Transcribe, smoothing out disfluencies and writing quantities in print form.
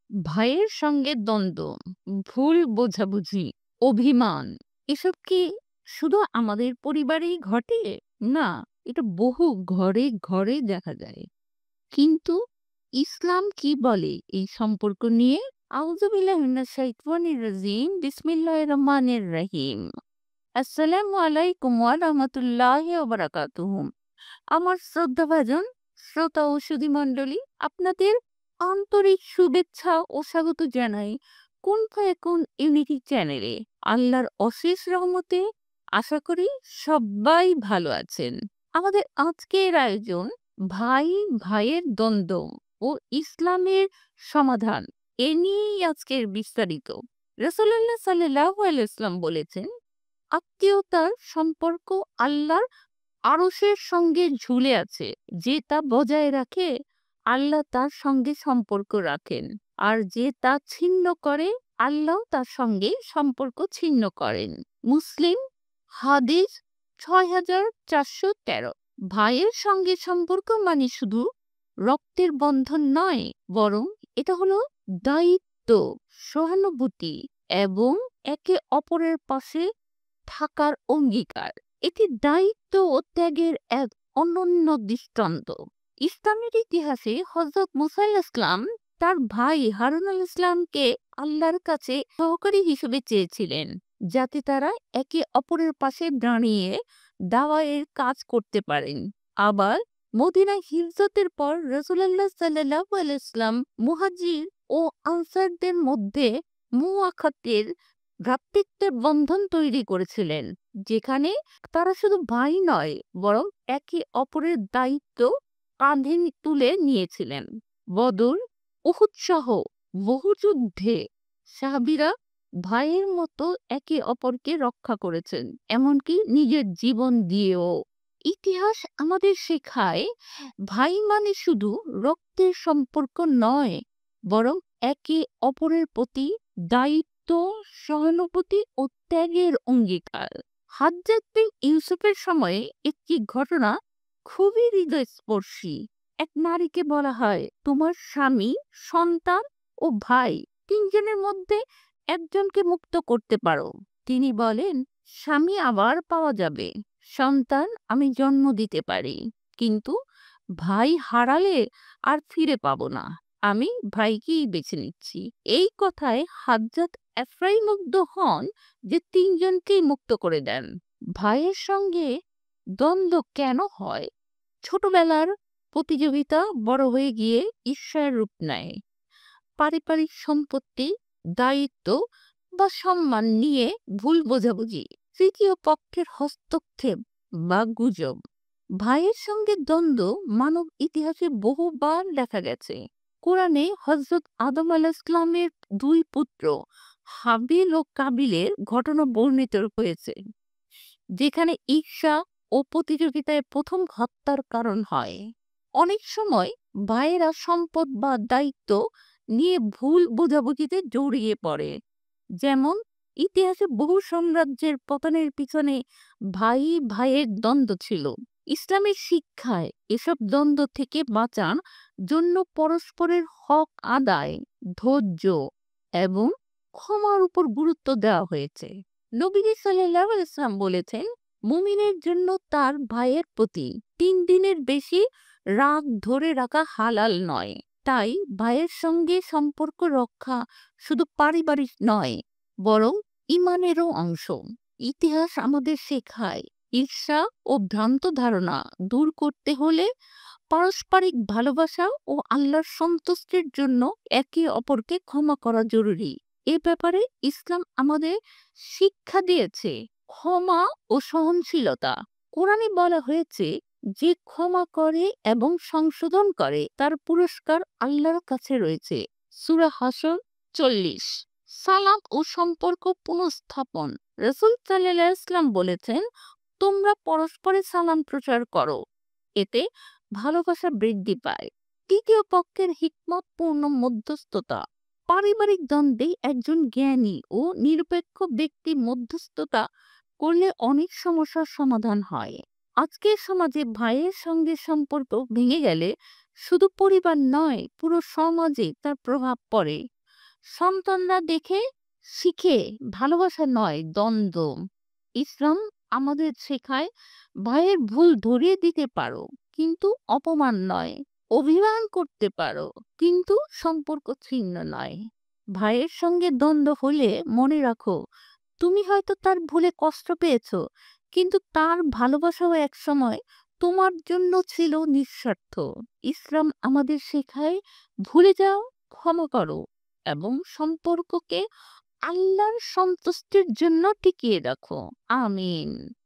ভাইয়ের সঙ্গে দ্বন্দ্ব, ভুল বোঝাবুঝি, অভিমান এসব কি শুধু আমাদের পরিবারেই ঘটে? না, এটা বহু ঘরে ঘরে দেখা যায়। কিন্তু ইসলাম কি বলে এই সম্পর্ক নিয়ে? আউযুবিল্লাহি মিনাশ শাইতানির রাজিম। বিসমিল্লাহির রহমানির রহিম। আসসালামু আলাইকুম ওয়া রাহমাতুল্লাহি ওয়া বারাকাতুহু। আমার শ্রদ্ধাভাজন শ্রোতা ও সুধী আপনাদের আন্তরিক শুভেচ্ছা ও স্বাগত জানাই কোন ফায়াকুন ইউনিটি চ্যানেলে। আল্লাহর অশেষ রহমতে আশা করি সবাই ভালো আছেন। আমাদের আজকের আয়োজন ভাই ভাইয়ের দ্বন্দ্ব ও ইসলামের সমাধান, এ নিয়েই আজকের বিস্তারিত। রাসূলুল্লাহ সাল্লাল্লাহু আলাইহি ওয়াসাল্লাম বলেছেন, আত্মীয়তার সম্পর্ক আল্লাহর আরশের সঙ্গে ঝুলে আছে। যে তা বজায় রাখে, আল্লাহ তার সঙ্গে সম্পর্ক রাখেন। আর যে তা ছিন্ন করে, আল্লাহ তার সঙ্গে সম্পর্ক ছিন্ন করেন। মুসলিম হাদিস ৬,৪১৩। ভাইয়ের সঙ্গে সম্পর্ক মানে শুধু রক্তের বন্ধন নয়, বরং এটা হলো দায়িত্ব, সহানুভূতি এবং একে অপরের পাশে থাকার অঙ্গীকার। এটি দায়িত্ব ও ত্যাগের এক অনন্য দৃষ্টান্ত। ইসলামের ইতিহাসে হযরত মুসা আলাইহিস সালাম তার ভাই হারুন আলাইহিস সালামকে আল্লাহর কাছে সহকারী হিসেবে চেয়েছিলেন, যাতে তারা একে অপরের পাশে দাঁড়িয়ে দাওয়াতের কাজ করতে পারেন। আবার মদিনায় হিজরতের পর রাসূলুল্লাহ সাল্লাল্লাহু আলাইহি ওয়াসাল্লাম মুহাজির ও আনসারদের মধ্যে মুওয়াখাতের ভ্রাতৃত্বের বন্ধন তৈরি করেছিলেন, যেখানে তারা শুধু ভাই নয়, বরং একে অপরের দায়িত্ব কাঁধে তুলে নিয়েছিলেন। বদর, উহুদ সহ বহু যুদ্ধে সাহাবীরা ভাইয়ের মতো একে অপরকে রক্ষা করেছেন, এমনকি নিজের জীবন দিয়েও। ইতিহাস আমাদের শেখায়, ভাই মানে শুধু রক্তের সম্পর্ক নয়, বরং একে অপরের প্রতি দায়িত্ব, সহানুভূতি ও ত্যাগের অঙ্গীকার। হাজ্জাজ বিন ইউসুফের সময়ে একটি ঘটনা খুবই হৃদয়স্পর্শী। এক নারীকে বলা হয়, তোমার স্বামী, সন্তান ও ভাই তিনজনের মধ্যে একজনকে মুক্ত করতে পারো। তিনি বলেন, স্বামী আবার পাওয়া যাবে, সন্তান আমি জন্ম দিতে পারি, কিন্তু ভাই হারালে আর ফিরে পাবো না। আমি ভাইকেই বেছে নিচ্ছি। এই কথায় হাজ্জাজ এতটাই মুগ্ধ হন যে তিনজনকেই মুক্ত করে দেন। ভাইয়ের সঙ্গে দ্বন্দ্ব কেন হয়? ছোটবেলার প্রতিযোগিতা বড় হয়ে গিয়ে ঈর্ষার রূপ নেয়। পারিবারিক সম্পত্তি, দায়িত্ব বা সম্মান নিয়ে ভুল বোঝাবুঝি, তৃতীয় পক্ষের হস্তক্ষেপ বা গুজব। ভাইয়ের সঙ্গে দ্বন্দ্ব মানব ইতিহাসে বহুবার দেখা গেছে। কোরআনে হযরত আদম আলাইহিস সালামের দুই পুত্র হাবিল ও কাবিলের ঘটনা বর্ণিত হয়েছে, যেখানে ঈর্ষা ও প্রতিযোগিতায় প্রথম হত্যার কারণ হয়। অনেক সময় ভাইয়েরা সম্পদ বা দায়িত্ব নিয়ে ভুল বোঝাবুঝিতে জড়িয়ে পড়ে। যেমন ইতিহাসে বহু সাম্রাজ্যের পতনের পিছনে ভাই ভাইয়ের দ্বন্দ্ব ছিল। ইসলামের শিক্ষায় এসব দ্বন্দ্ব থেকে বাঁচার জন্য পরস্পরের হক আদায়, ধৈর্য এবং ক্ষমার উপর গুরুত্ব দেওয়া হয়েছে। নবীজি সাল্লাল্লাহু আলাইহি ওয়াসাল্লাম বলেছেন, মুমিনের জন্য তার ভাইয়ের প্রতি 3 দিনের বেশি রাগ ধরে রাখা হালাল নয়। তাই ভাইয়ের সঙ্গে সম্পর্ক রক্ষা শুধু পারিবারিক নয়, বরং ঈমানেরও অংশ। ইতিহাস আমাদের শেখায়, ঈর্ষা ও ভ্রান্ত ধারণা দূর করতে হলে পারস্পরিক ভালোবাসা ও আল্লাহর সন্তুষ্টির জন্য একে অপরকে ক্ষমা করা জরুরি। এ ব্যাপারে ইসলাম আমাদের শিক্ষা দিয়েছে ক্ষমা ও সহনশীলতা। কোরআনে বলা হয়েছে, যে ক্ষমা করে এবং সংশোধন করে তার পুরস্কার আল্লাহর কাছে রয়েছে। সূরা হাসর 40। সালাম ও সম্পর্ক পুনঃস্থাপন। রাসূল সাল্লাল্লাহু আলাইহি ওয়াসাল্লাম বলেছেন, তোমরা পরস্পরে সালাম প্রচার করো, এতে ভালোবাসা বৃদ্ধি পায়। তৃতীয় পক্ষের হিকমতপূর্ণ মধ্যস্থতা। পারিবারিক দ্বন্দ্বে একজন জ্ঞানী ও নিরপেক্ষ ব্যক্তি মধ্যস্থতা করলে অনেক সমস্যার সমাধান হয়। আজকের সমাজে ভাইয়ের সঙ্গে সম্পর্ক ভেঙে গেলে শুধু পরিবার নয়, পুরো সমাজে তার প্রভাব পড়ে। সন্তানরা দেখে শিখে ভালোবাসা নয়, দ্বন্দ্ব। ইসলাম আমাদের শেখায় ভাইয়ের ভুল ধরিয়ে দিতে পারো, কিন্তু অপমান নয়। অভিমান করতে পারো, কিন্তু সম্পর্ক ছিন্ন নয়। ভাইয়ের সঙ্গে দ্বন্দ্ব হলে মনে রাখো, তুমি হয়তো তার ভুলে কষ্ট পেয়েছো, কিন্তু তার ভালোবাসাও একসময় তোমার জন্য ছিল নিঃস্বার্থ। ইসলাম আমাদের শেখায় ভুলে যাও, ক্ষমা করো এবং সম্পর্ককে আল্লাহর সন্তুষ্টির জন্য টিকিয়ে রাখো। আমিন।